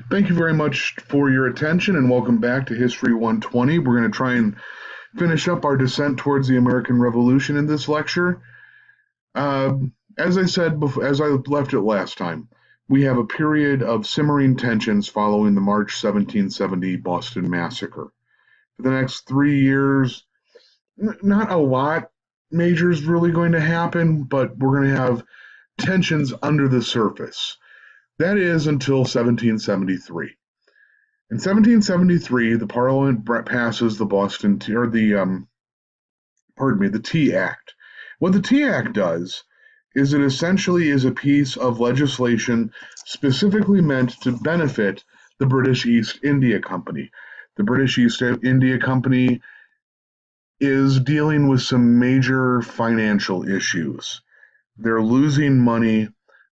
Thank you very much for your attention and welcome back to History 120. We're going to try and finish up our descent towards the American Revolution in this lecture. As I said before, as I left it last time, we have a period of simmering tensions following the March 1770 Boston Massacre. For the next 3 years, not a lot major is really going to happen, but we're going to have tensions under the surface. That is until 1773. In 1773, the Parliament passes the Boston Tea, or the Tea Act. What the Tea Act does is it essentially is a piece of legislation specifically meant to benefit the British East India Company. The British East India Company is dealing with some major financial issues. They're losing money,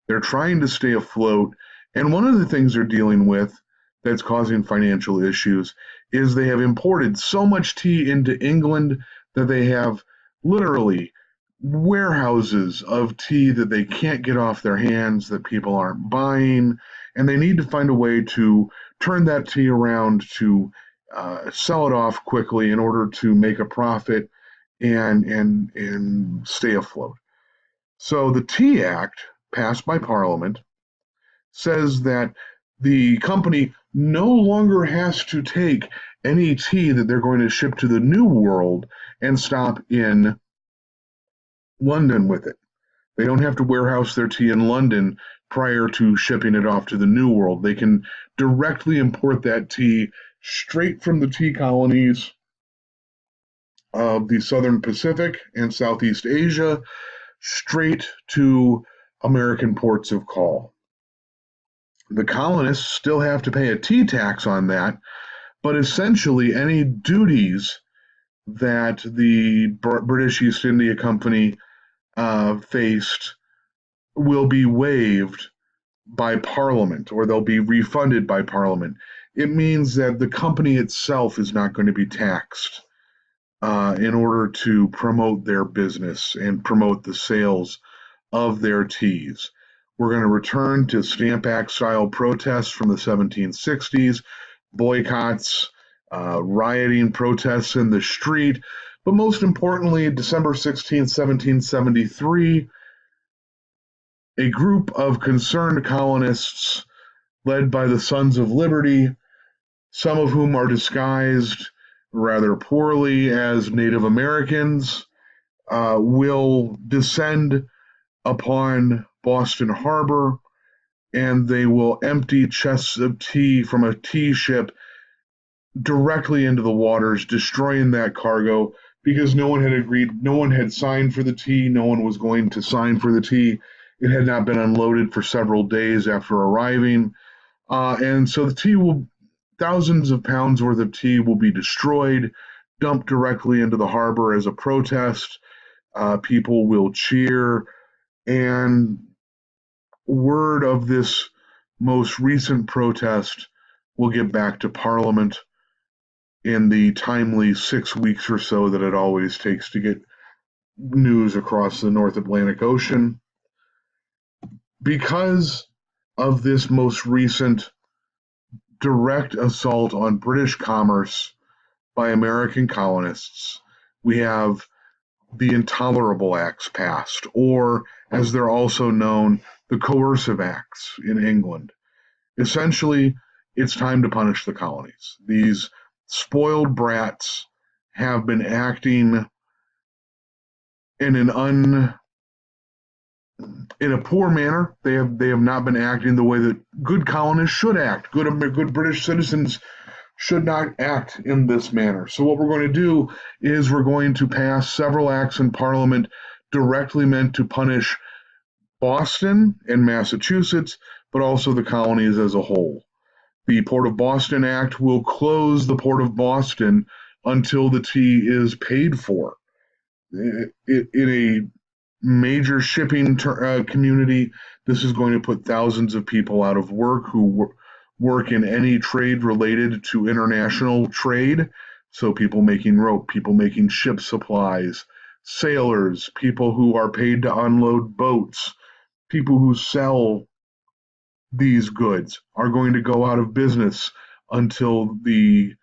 they're trying to stay afloat, and one of the things they're dealing with that's causing financial issues is they have imported so much tea into England that they have literally warehouses of tea that they can't get off their hands, that people aren't buying, and they need to find a way to turn that tea around to sell it off quickly in order to make a profit and stay afloat. So the Tea Act, passed by Parliament, says that the company no longer has to take any tea that they're going to ship to the New World and stop in London with it. They don't have to warehouse their tea in London prior to shipping it off to the New World. They can directly import that tea straight from the tea colonies of the Southern Pacific and Southeast Asia straight to American ports of call. The colonists still have to pay a tea tax on that, but essentially any duties that the British East India Company faced will be waived by Parliament, or they'll be refunded by Parliament. It means that the company itself is not going to be taxed in order to promote their business and promote the sales of their teas. We're going to return to Stamp Act style protests from the 1760s, boycotts, rioting, protests in the street, but most importantly, December 16, 1773, a group of concerned colonists led by the Sons of Liberty, some of whom are disguised rather poorly as Native Americans, will descend upon Boston Harbor, and they will empty chests of tea from a tea ship directly into the waters, destroying that cargo because no one had agreed, no one had signed for the tea, no one was going to sign for the tea. It had not been unloaded for several days after arriving. And so the tea will, thousands of pounds worth of tea will be destroyed, dumped directly into the harbor as a protest. People will cheer, and word of this most recent protest will get back to Parliament in the timely 6 weeks or so that it always takes to get news across the North Atlantic Ocean. Because of this most recent direct assault on British commerce by American colonists, we have the Intolerable Acts passed, or as they're also known, the Coercive Acts in England. Essentially, it's time to punish the colonies. These spoiled brats have been acting in a poor manner. They have not been acting the way that good colonists should act. Good British citizens should not act in this manner. So what we're going to do is we're going to pass several acts in Parliament directly meant to punish Boston and Massachusetts, but also the colonies as a whole. The Port of Boston Act will close the Port of Boston until the tea is paid for. In a major shipping community, this is going to put thousands of people out of work who work in any trade related to international trade. So people making rope, people making ship supplies, sailors, people who are paid to unload boats, people who sell these goods are going to go out of business until the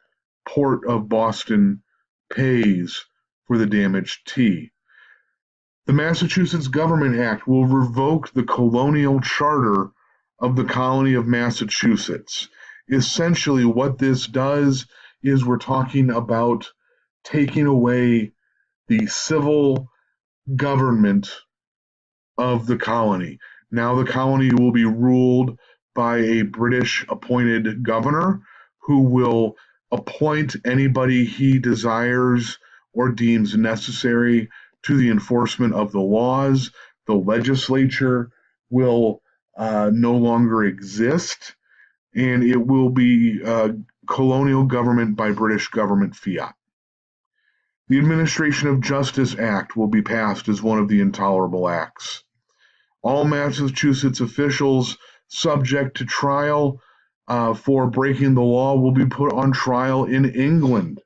Port of Boston pays for the damaged tea. The Massachusetts Government Act will revoke the colonial charter of the colony of Massachusetts. Essentially, what this does is we're talking about taking away the civil government of the colony. Now, the colony will be ruled by a British appointed governor who will appoint anybody he desires or deems necessary to the enforcement of the laws. The legislature will no longer exist, and it will be colonial government by British government fiat. The Administration of Justice Act will be passed as one of the intolerable acts. All Massachusetts officials subject to trial for breaking the law will be put on trial in England.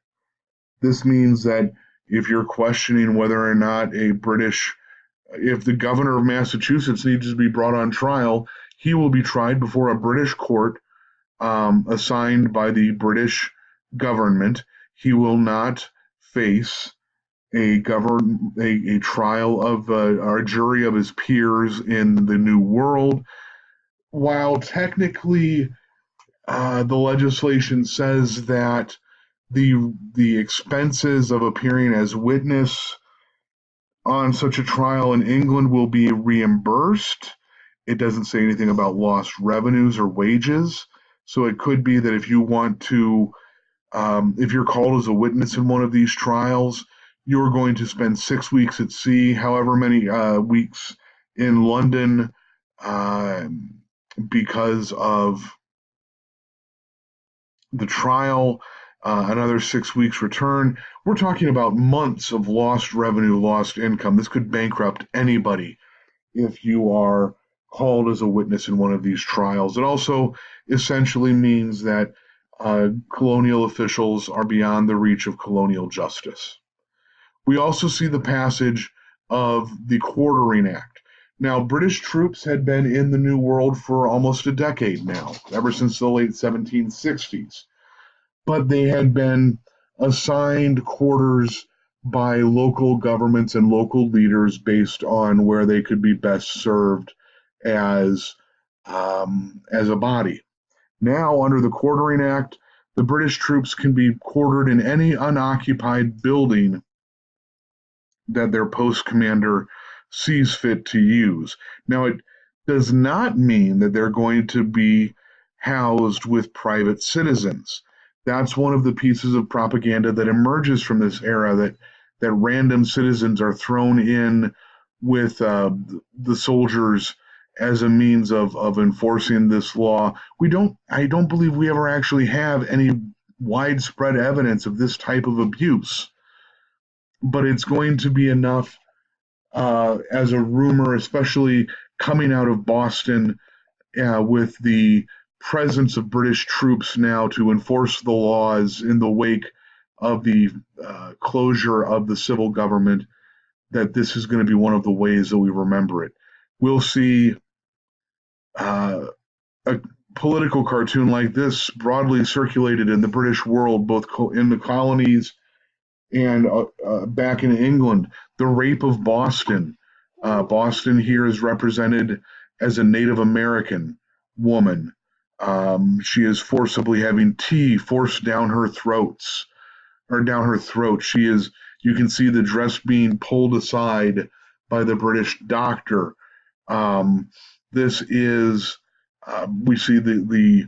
This means that if you're questioning whether or not if the governor of Massachusetts needs to be brought on trial, he will be tried before a British court assigned by the British government. He will not face a trial of a jury of his peers in the New World. While technically the legislation says that the expenses of appearing as witness on such a trial in England will be reimbursed, it doesn't say anything about lost revenues or wages. So it could be that if you want to, if you're called as a witness in one of these trials, you're going to spend 6 weeks at sea, however many weeks in London because of the trial, another 6 weeks return. We're talking about months of lost revenue, lost income. This could bankrupt anybody if you are called as a witness in one of these trials. It also essentially means that colonial officials are beyond the reach of colonial justice. We also see the passage of the Quartering Act. Now, British troops had been in the New World for almost a decade now, ever since the late 1760s. But they had been assigned quarters by local governments and local leaders based on where they could be best served as a body. Now, under the Quartering Act, the British troops can be quartered in any unoccupied building that their post commander sees fit to use. Now, it does not mean that they're going to be housed with private citizens. That's one of the pieces of propaganda that emerges from this era, that random citizens are thrown in with the soldiers as a means of enforcing this law. I don't believe we ever actually have any widespread evidence of this type of abuse, but it's going to be enough as a rumor, especially coming out of Boston with the presence of British troops now to enforce the laws in the wake of the closure of the civil government, that this is going to be one of the ways that we remember it. We'll see a political cartoon like this broadly circulated in the British world, both in the colonies and back in England. The rape of Boston. Boston here is represented as a Native American woman. She is forcibly having tea forced down her throat. You can see the dress being pulled aside by the British doctor. We see the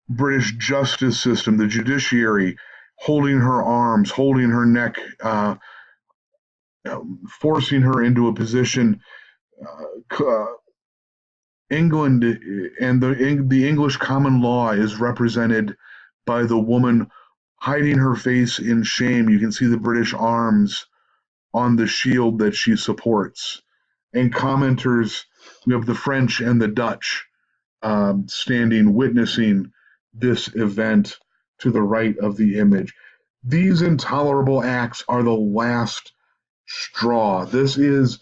British justice system, the judiciary, holding her arms, holding her neck, forcing her into a position. England and the English common law is represented by the woman hiding her face in shame. You can see the British arms on the shield that she supports. And commenters, we have the French and the Dutch standing, witnessing this event to the right of the image. These intolerable acts are the last straw. This is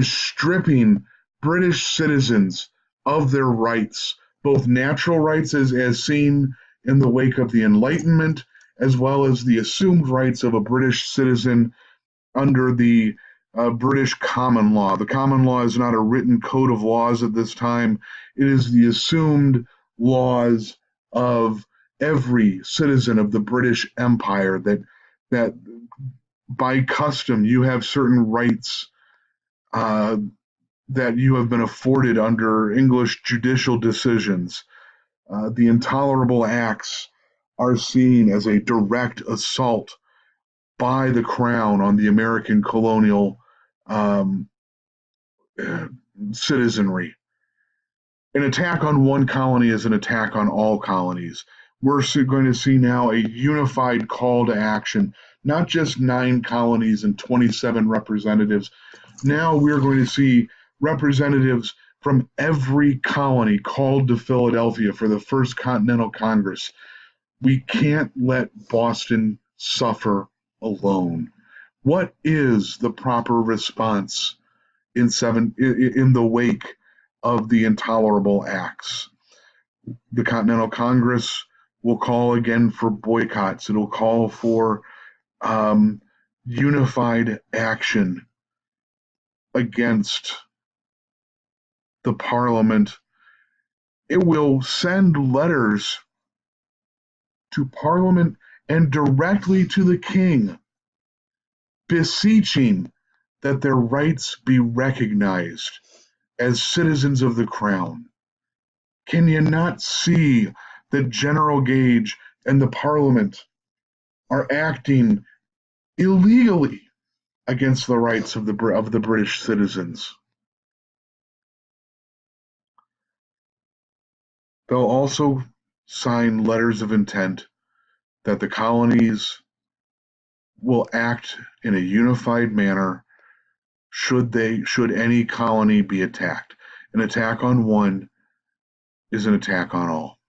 stripping British citizens of their rights, both natural rights as seen in the wake of the Enlightenment, as well as the assumed rights of a British citizen under the British common law. The common law is not a written code of laws at this time. It is the assumed laws of every citizen of the British Empire that by custom you have certain rights that you have been afforded under English judicial decisions. The intolerable acts are seen as a direct assault by the crown on the American colonial um, citizenry. An attack on one colony is an attack on all colonies. We're going to see now a unified call to action, not just 9 colonies and 27 representatives. Now we're going to see representatives from every colony called to Philadelphia for the First Continental Congress. We can't let Boston suffer alone. What is the proper response in the wake of the intolerable acts? The Continental Congress will call again for boycotts. It'll call for unified action against the Parliament. It will send letters to Parliament and directly to the King, beseeching that their rights be recognized as citizens of the Crown. Can you not see that General Gage and the Parliament are acting illegally against the rights of the British citizens? They'll also sign letters of intent that the colonies will act in a unified manner should any colony be attacked. An attack on one is an attack on all.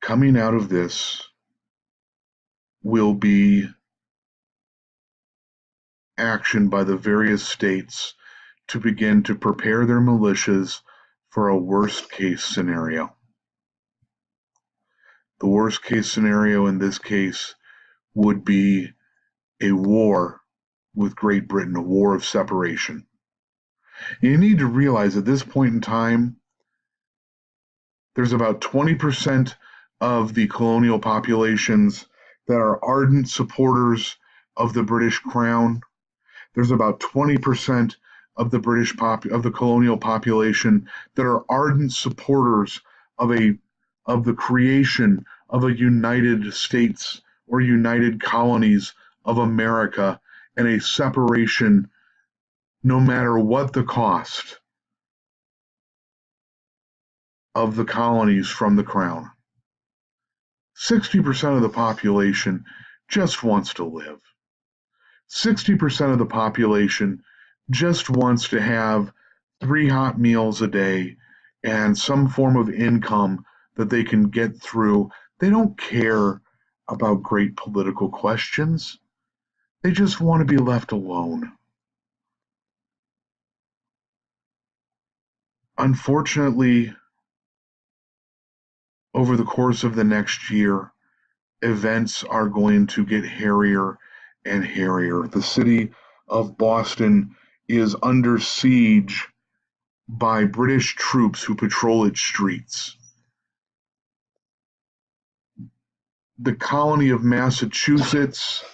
Coming out of this will be action by the various states to begin to prepare their militias for a worst-case scenario. The worst-case scenario in this case would be a war with Great Britain, a war of separation. You need to realize at this point in time, there's about 20% of the colonial populations that are ardent supporters of the British Crown. There's about 20% of the colonial population that are ardent supporters of the creation of a United States or United Colonies of America and a separation, no matter what the cost, of the colonies from the Crown. 60% of the population just wants to live. 60% of the population just wants to have 3 hot meals a day and some form of income that they can get through. They don't care about great political questions. They just want to be left alone. Unfortunately, over the course of the next year, events are going to get hairier and hairier. The city of Boston is under siege by British troops who patrol its streets. The colony of Massachusetts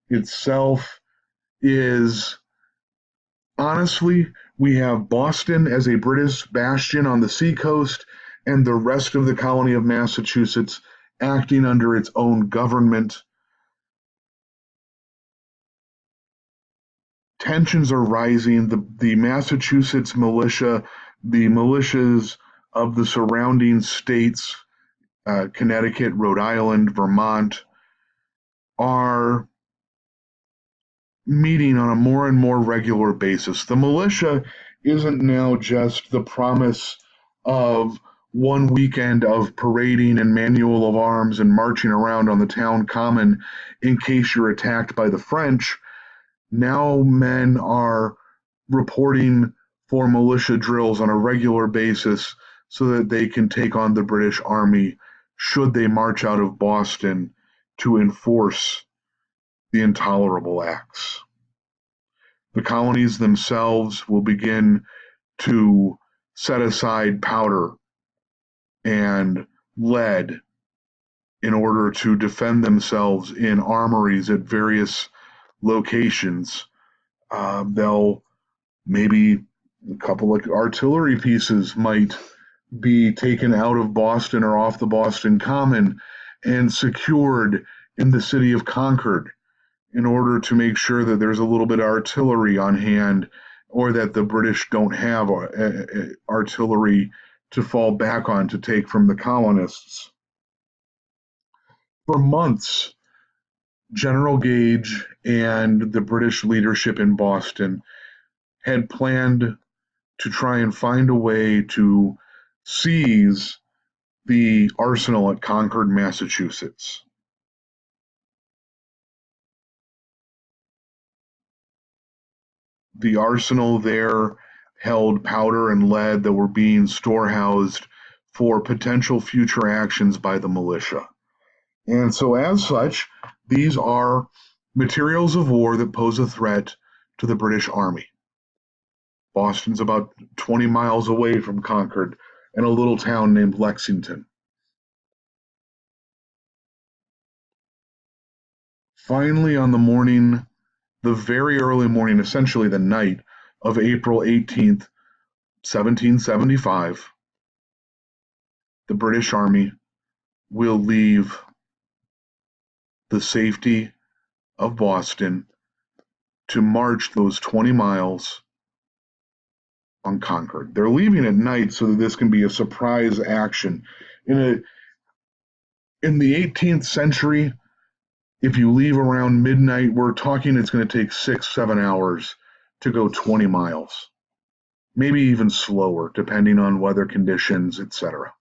itself is, honestly, we have Boston as a British bastion on the seacoast, and the rest of the colony of Massachusetts acting under its own government. Tensions are rising. The Massachusetts militia, the militias of the surrounding states, Connecticut, Rhode Island, Vermont, are meeting on a more and more regular basis. The militia isn't now just the promise of one weekend of parading and manual of arms and marching around on the town common in case you're attacked by the French. Now men are reporting for militia drills on a regular basis so that they can take on the British Army should they march out of Boston to enforce the intolerable acts. The colonies themselves will begin to set aside powder and lead in order to defend themselves in armories at various locations. They'll maybe a couple of artillery pieces might be taken out of Boston or off the Boston Common and secured in the city of Concord in order to make sure that there's a little bit of artillery on hand, or that the British don't have artillery to fall back on to take from the colonists. For months, General Gage and the British leadership in Boston had planned to try and find a way to seize the arsenal at Concord, Massachusetts. The arsenal there held powder and lead that were being storehoused for potential future actions by the militia. And so, as such, these are materials of war that pose a threat to the British Army. Boston's about 20 miles away from Concord and a little town named Lexington. Finally, on the very early morning, essentially the night of April 18th, 1775, the British Army will leave the safety of Boston to march those 20 miles on Concord. They're leaving at night so that this can be a surprise action. In the 18th century, if you leave around midnight, we're talking it's going to take 6-7 hours to go 20 miles, maybe even slower, depending on weather conditions, etc.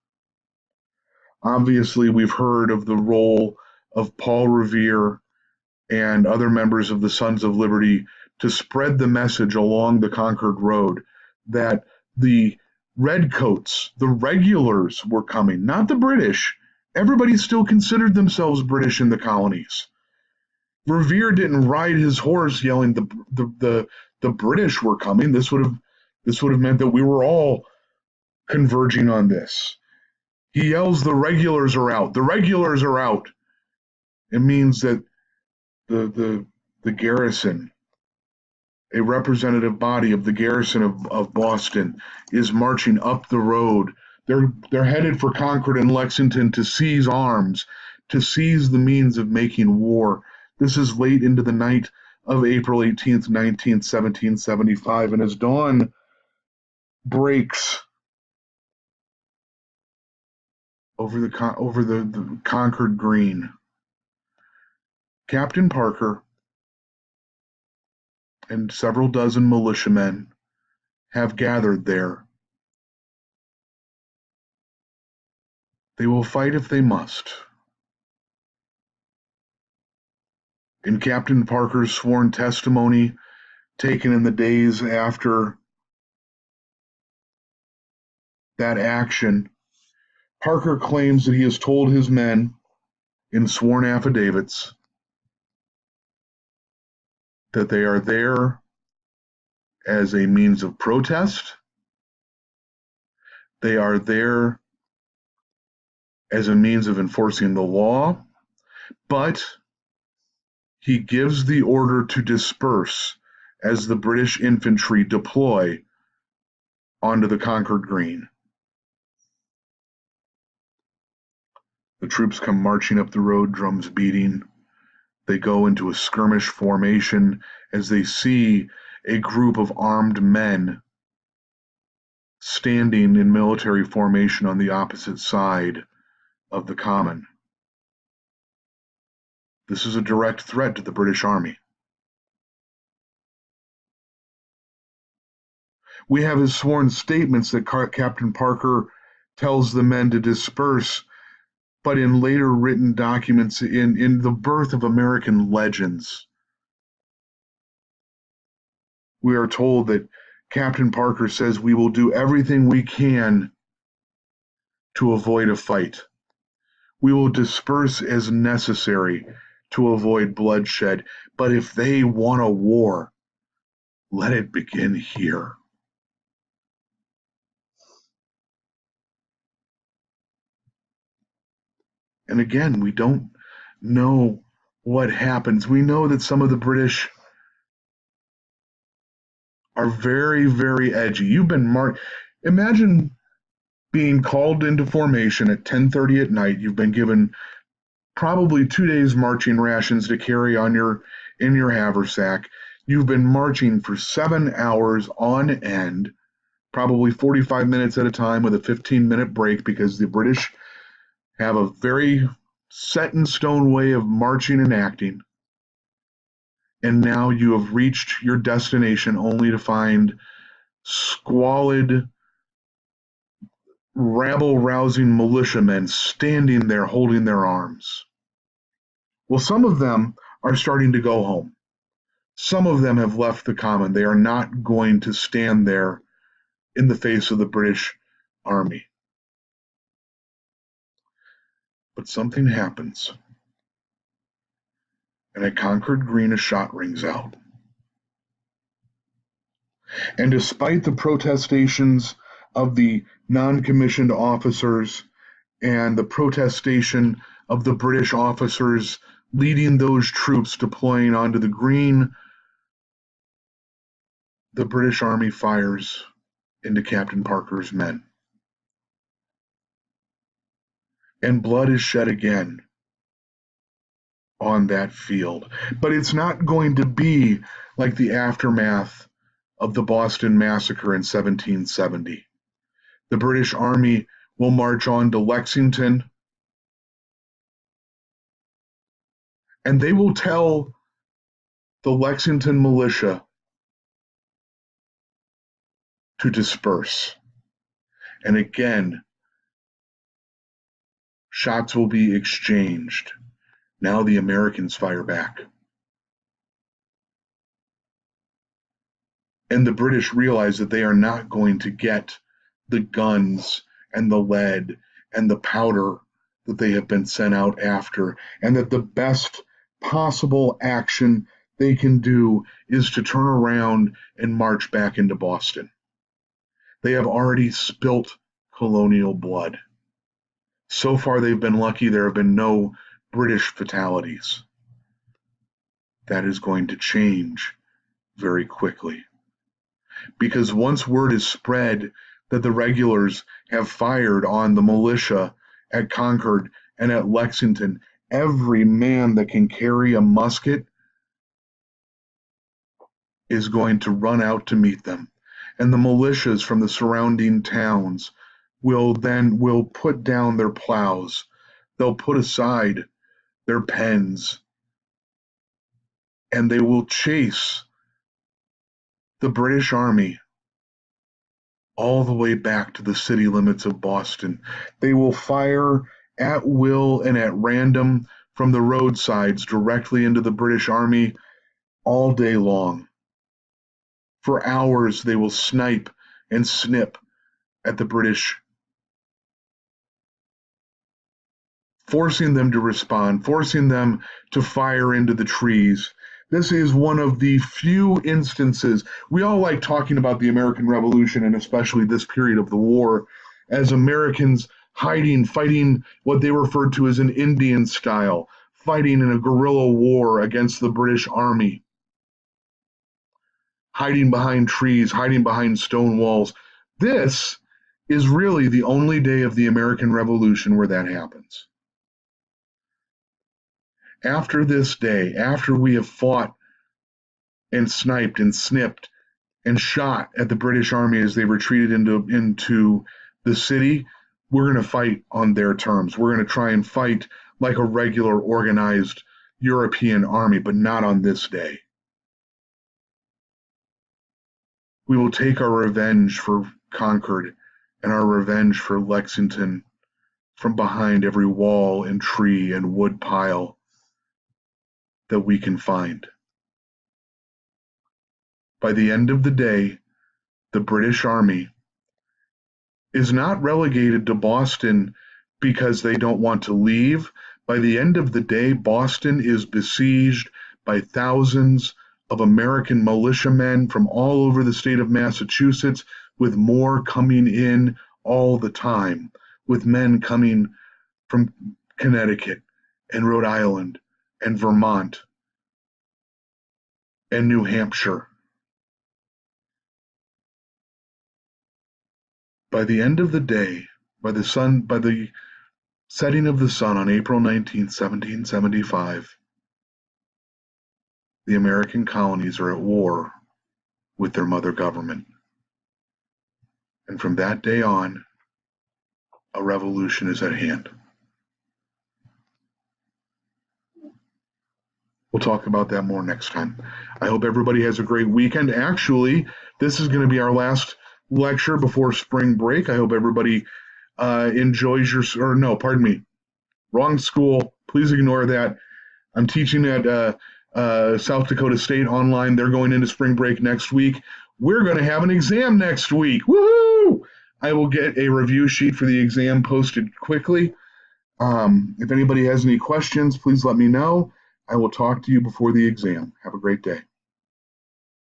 Obviously, we've heard of the role of Paul Revere and other members of the Sons of Liberty to spread the message along the Concord Road that the redcoats, the regulars, were coming, not the British. Everybody still considered themselves British in the colonies. Revere didn't ride his horse yelling the British were coming. This would have meant that we were all converging on this. He yells, "The regulars are out! The regulars are out!" It means that the garrison, a representative body of the garrison of Boston, is marching up the road. They're headed for Concord and Lexington to seize arms, to seize the means of making war. This is late into the night of April 18th, 1775, and as dawn breaks over the Concord Green, Captain Parker and several dozen militiamen have gathered there. They will fight if they must. In Captain Parker's sworn testimony, taken in the days after that action, Parker claims that he has told his men in sworn affidavits that they are there as a means of protest. They are there as a means of enforcing the law, but he gives the order to disperse as the British infantry deploy onto the Concord Green. The troops come marching up the road, drums beating. They go into a skirmish formation as they see a group of armed men standing in military formation on the opposite side of the Common. This is a direct threat to the British Army. We have his sworn statements that Captain Parker tells the men to disperse, but in later written documents, in the birth of American legends, we are told that Captain Parker says we will do everything we can to avoid a fight. We will disperse as necessary to avoid bloodshed, but if they want a war, let it begin here. And again, we don't know what happens. We know that some of the British are very, very edgy. You've been marked. Imagine being called into formation at 10:30 at night. You've been given probably 2 days marching rations to carry on in your haversack. You've been marching for 7 hours on end, probably 45 minutes at a time with a 15-minute break because the British have a very set in stone way of marching and acting. And now you have reached your destination only to find squalid, rabble-rousing militiamen standing there holding their arms. Well, some of them are starting to go home. Some of them have left the common. They are not going to stand there in the face of the British army. But something happens. And at Concord Green, a shot rings out. And despite the protestations of the non-commissioned officers and the protestation of the British officers leading those troops deploying onto the green, the British Army fires into Captain Parker's men. And blood is shed again on that field. But it's not going to be like the aftermath of the Boston Massacre in 1770. The British Army will march on to Lexington, and they will tell the Lexington militia to disperse. And again, shots will be exchanged. Now the Americans fire back. And the British realize that they are not going to get the guns and the lead and the powder that they have been sent out after, and that the best possible action they can do is to turn around and march back into Boston. They have already spilt colonial blood. So far, they've been lucky. There have been no British fatalities. That is going to change very quickly. Because once word is spread that the regulars have fired on the militia at Concord and at Lexington, every man that can carry a musket is going to run out to meet them. And the militias from the surrounding towns will put down their plows. They'll put aside their pens, and they will chase the British Army all the way back to the city limits of Boston. They will fire at will and at random from the roadsides directly into the British Army all day long. For hours, they will snipe and snip at the British, forcing them to respond, forcing them to fire into the trees. This is one of the few instances. We all like talking about the American Revolution, and especially this period of the war, as Americans hiding, fighting what they referred to as an Indian style, fighting in a guerrilla war against the British Army, hiding behind trees, hiding behind stone walls. This is really the only day of the American Revolution where that happens. After this day, after we have fought and sniped and snipped and shot at the British Army as they retreated into the city, we're going to fight on their terms. We're going to try and fight like a regular organized European army, but not on this day. We will take our revenge for Concord and our revenge for Lexington from behind every wall and tree and wood pile that we can find. By the end of the day, the British Army is not relegated to Boston because they don't want to leave. By the end of the day, Boston is besieged by thousands of American militiamen from all over the state of Massachusetts, with more coming in all the time, with men coming from Connecticut and Rhode Island and Vermont and New Hampshire. By the end of the day, by the setting of the sun on April 19th, 1775, the American colonies are at war with their mother government. And from that day on, a revolution is at hand. We'll talk about that more next time. I hope everybody has a great weekend. Actually, this is going to be our last lecture before spring break. I hope everybody enjoys pardon me, wrong school. Please ignore that. I'm teaching at South Dakota State online. They're going into spring break next week. We're going to have an exam next week. Woohoo! I will get a review sheet for the exam posted quickly. If anybody has any questions, please let me know. I will talk to you before the exam. Have a great day.